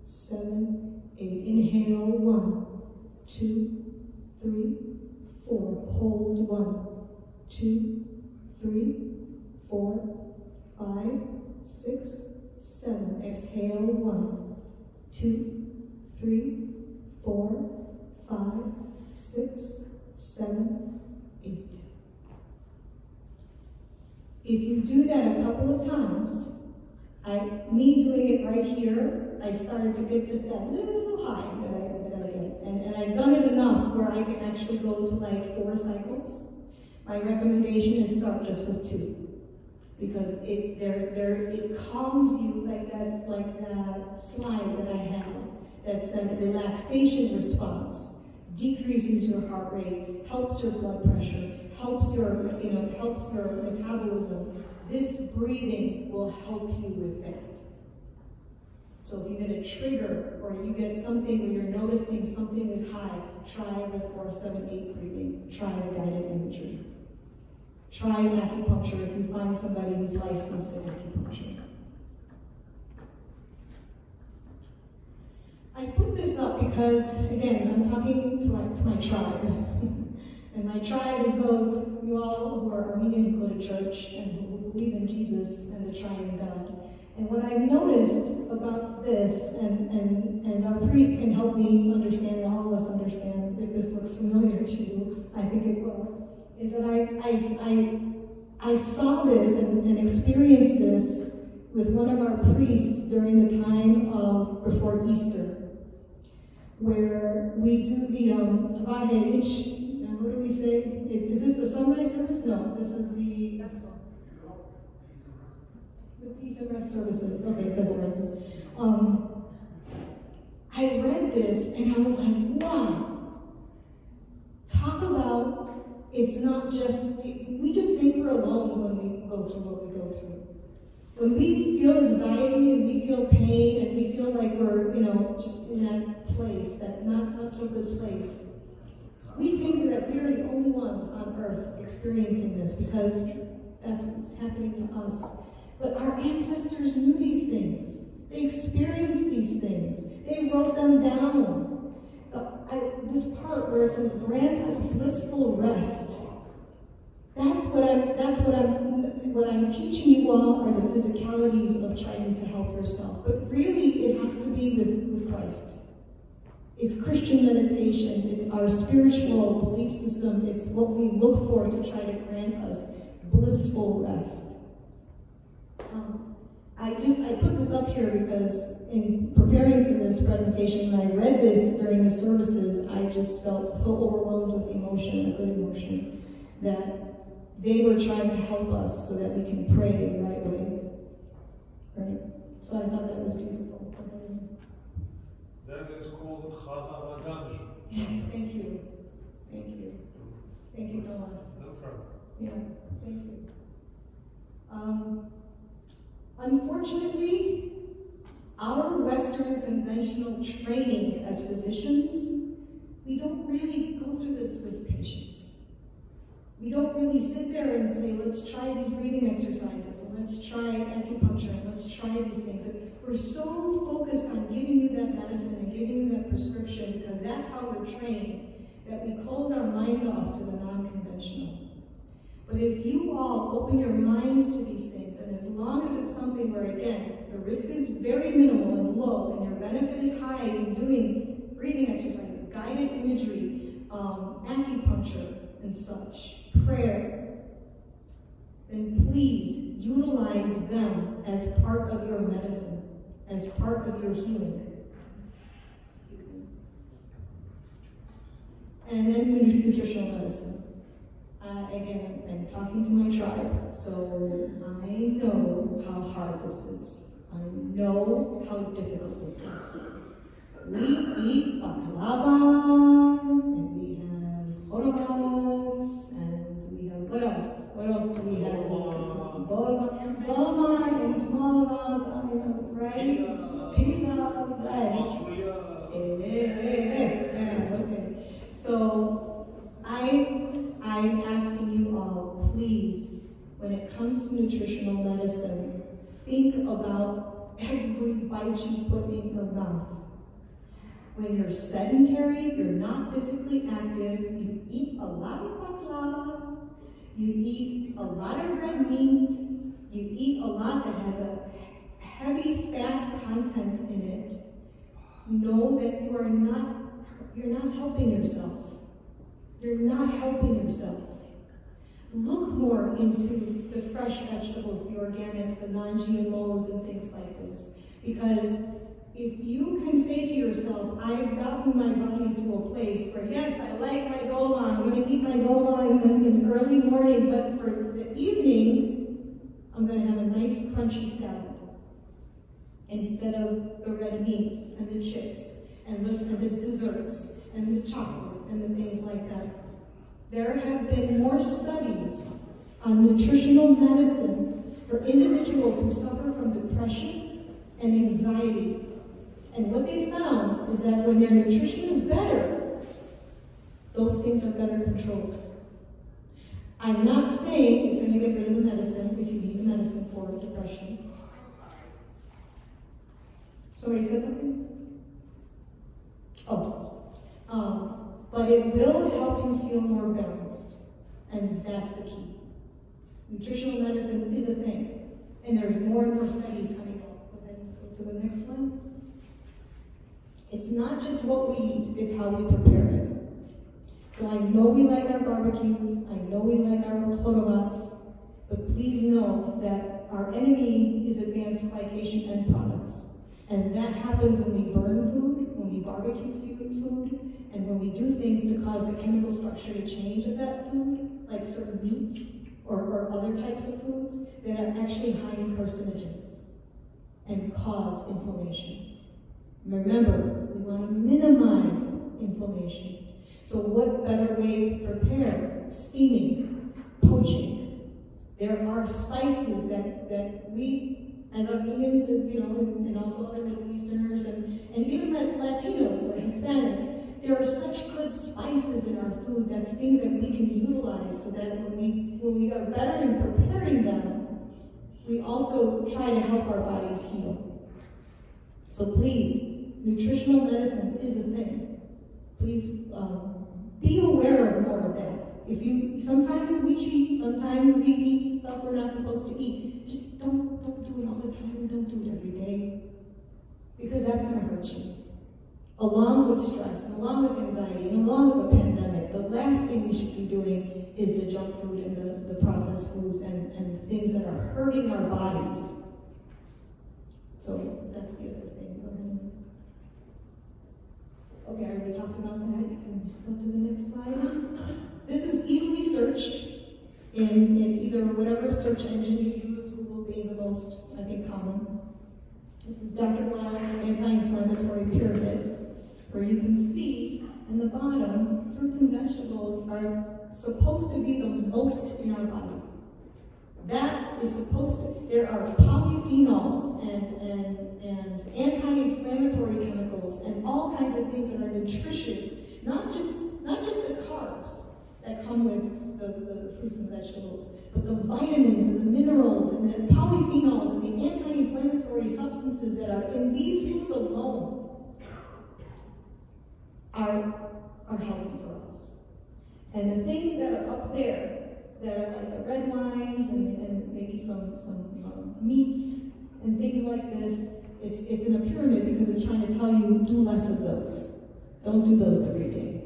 7, 8. Inhale. 1, 2, 3, 4. Hold. 1, 2, 3, 4, 5, 6, 7. Exhale. 1, 2, 3, 4, 5, 6, 7, 8. If you do that a couple of times, me doing it right here, I started to get just that little high that I get. And I've done it enough where I can actually go to like 4 cycles. My recommendation is start just with 2. Because it calms you like that slide that I have that said relaxation response, decreases your heart rate, helps your blood pressure, helps your metabolism. This breathing will help you with that. So if you get a trigger or you get something where you're noticing something is high, try the 4-7-8 breathing. Try the guided imagery. Try an acupuncture if you find somebody who's licensed in acupuncture. I put this up because, again, I'm talking to my tribe. And my tribe is those, you all who are Armenian, who go to church, and who believe in Jesus and the triune God. And what I've noticed about this, and our priest can help me understand, and all of us understand, if this looks familiar to you, I think it will, is that I saw this and experienced this with one of our priests during the time of before Easter, where we do the Vahej, and what do we say? Is this the sunrise service? No, this is the peace and rest services. Okay, it says it right. I read this and I was like, wow. Talk about, it's not just, we just think we're alone when we go through what we go through. When we feel anxiety and we feel pain and we feel like we're, just in that place, that not so good place, we think that we're the only ones on earth experiencing this because that's what's happening to us. But our ancestors knew these things. They experienced these things. They wrote them down. This part where it says, grant us blissful rest. What I'm teaching you all are the physicalities of trying to help yourself. But really, it has to be with Christ. It's Christian meditation. It's our spiritual belief system. It's what we look for to try to grant us blissful rest. I put this up here because in preparing for this presentation, when I read this during the services, I just felt so overwhelmed with emotion, a good emotion, that they were trying to help us so that we can pray the right way. Right? So I thought that was beautiful. That is called Chavaradamj. Yes, thank you. Thank you. Thank you, Thomas. No problem. Yeah, thank you. Unfortunately, our Western conventional training as physicians, we don't really go through this with patients. We don't really sit there and say, let's try these breathing exercises, and let's try acupuncture, and let's try these things. We're so focused on giving you that medicine and giving you that prescription, because that's how we're trained, that we close our minds off to the non-conventional. But if you all open your minds to these things, and as long as it's something where, again, the risk is very minimal and low, and your benefit is high in doing breathing exercises, guided imagery, acupuncture, and such, prayer, then please utilize them as part of your medicine, as part of your healing. And then nutritional medicine. again, I'm talking to my tribe, so I know how hard this is. I know how difficult this is. We eat baklava, and we have chorobas, and we have, what else? What else do we have? Dolma and small amounts, I know, right? Pita, right? Okay. So, I'm asking you all, please, when it comes to nutritional medicine, think about every bite you put in your mouth. When you're sedentary, you're not physically active, you eat a lot of baklava, you eat a lot of red meat, you eat a lot that has a heavy fat content in it, know that you're not helping yourself. You're not helping yourself. Look more into the fresh vegetables, the organics, the non-GMOs, and things like this. Because if you can say to yourself, I've gotten my body to a place where, yes, I like my dolma, I'm going to eat my dolma in the early morning, but for the evening, I'm going to have a nice crunchy salad instead of the red meats and the chips and the desserts and the chocolate and the things like that. There have been more studies on nutritional medicine for individuals who suffer from depression and anxiety. And what they found is that when their nutrition is better, those things are better controlled. I'm not saying it's going to get rid of the medicine if you need the medicine for depression. Somebody said something? But it will help you feel more balanced. And that's the key. Nutritional medicine is a thing. And there's more and more studies coming out. Go to the next one. It's not just what we eat, it's how we prepare it. So I know we like our barbecues, I know we like our jorobats, but please know that our enemy is advanced glycation end products. And that happens when we burn food, when we barbecue food, and when we do things to cause the chemical structure to change of that food, like certain meats or other types of foods that are actually high in carcinogens and cause inflammation. Remember, we want to minimize inflammation. So what better way to prepare? Steaming, poaching. There are spices that we, as Armenians, and also other Middle Easterners, and even Latinos or Hispanics, there are such good spices in our food. That's things that we can utilize so that when we are better in preparing them, we also try to help our bodies heal. So please, nutritional medicine is a thing. Please be aware of more of that. Sometimes we cheat, sometimes we eat stuff we're not supposed to eat. Just don't do it all the time, and don't do it every day, because that's going to hurt you. Along with stress, and along with anxiety, and along with the pandemic, the last thing we should be doing is the junk food and the processed foods and the things that are hurting our bodies. So that's the other thing. Okay, I already talked about that. You can go to the next slide. This is easily searched in either whatever search engine you use, Google being the most, I think, common. This is Dr. Weil's anti-inflammatory pyramid, where you can see in the bottom, fruits and vegetables are supposed to be the most in our body. That is supposed to, there are polyphenols and anti-inflammatory chemicals and all kinds of things that are nutritious, not just the carbs that come with the fruits and vegetables, but the vitamins and the minerals and the polyphenols and the anti-inflammatory substances that are in these foods alone are healthy for us. And the things that are up there, that are like the red lines and maybe some meats and things like this, it's in a pyramid because it's trying to tell you, do less of those. Don't do those every day.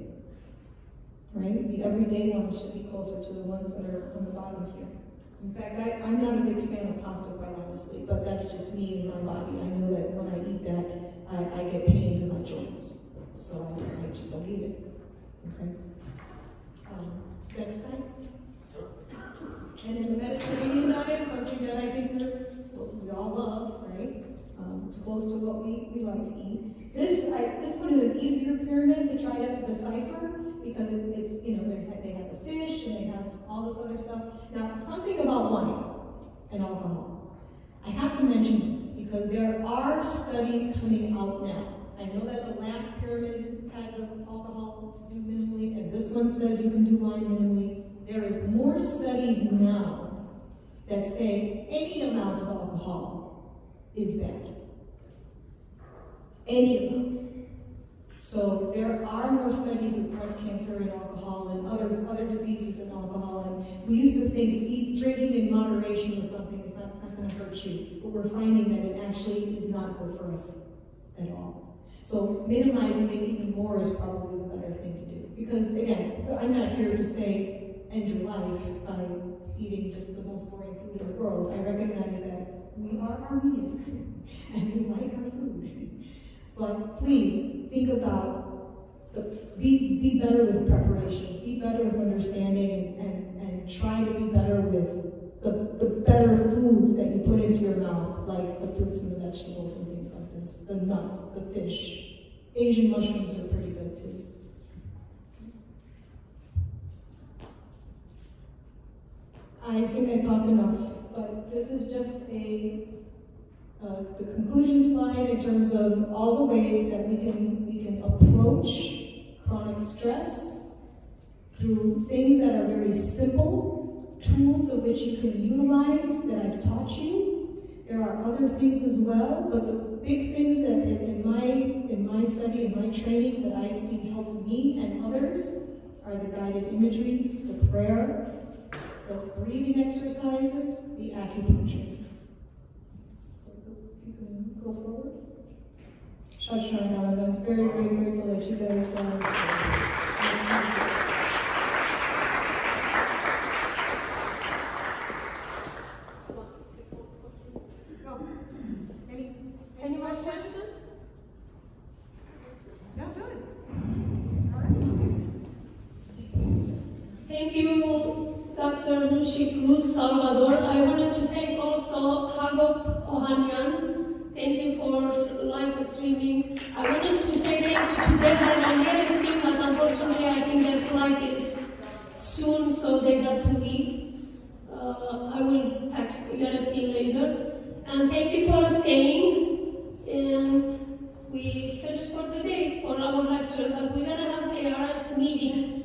Right? The everyday ones should be closer to the ones that are on the bottom here. In fact, I'm not a big fan of pasta, quite honestly, but that's just me and my body. I know that when I eat that, I get pains in my joints. So I just don't eat it. Okay? Next slide. And in the Mediterranean diet, something that I think we all love, right? It's close to what we like to eat. This one is an easier pyramid to try to decipher because it's they have the fish and they have all this other stuff. Now, something about wine and alcohol. I have to mention this because there are studies coming out now. I know that the last pyramid had the alcohol to do minimally, and this one says you can do wine minimally. There is more studies now that say any amount of alcohol is bad. Any amount. So there are more studies with breast cancer and alcohol and other diseases and alcohol. And we used to think drinking in moderation was something that's not going to hurt you, but we're finding that it actually is not good for us at all. So minimizing it even more is probably the better thing to do. Because again, I'm not here to say end your life by eating just the most boring food in the world. I recognize that we are Armenian and we like our food. But please think about be better with preparation, be better with understanding, and try to be better with the better foods that you put into your mouth, like the fruits and the vegetables and things like this, the nuts, the fish. Asian mushrooms are pretty good too. I think I talked enough, but this is just the conclusion slide in terms of all the ways that we can approach chronic stress through things that are very simple, tools of which you can utilize that I've taught you. There are other things as well, but the big things that in my study, in my training that I've seen helped me and others are the guided imagery, the prayer, the breathing exercises, the acupuncture. You can go forward. Shashank, I'm very, very grateful that you guys Any more questions? No, good. All right. Thank you, Dr. Nooshig Salvador. I wanted to thank also Hagop Ohanyan. Thank you for live streaming. I wanted to say thank you to Debra team, but unfortunately I think their flight is soon, so they got to leave. I will text Yareskin later. And thank you for staying. And we finished for today for our lecture, but we're gonna have ARS meeting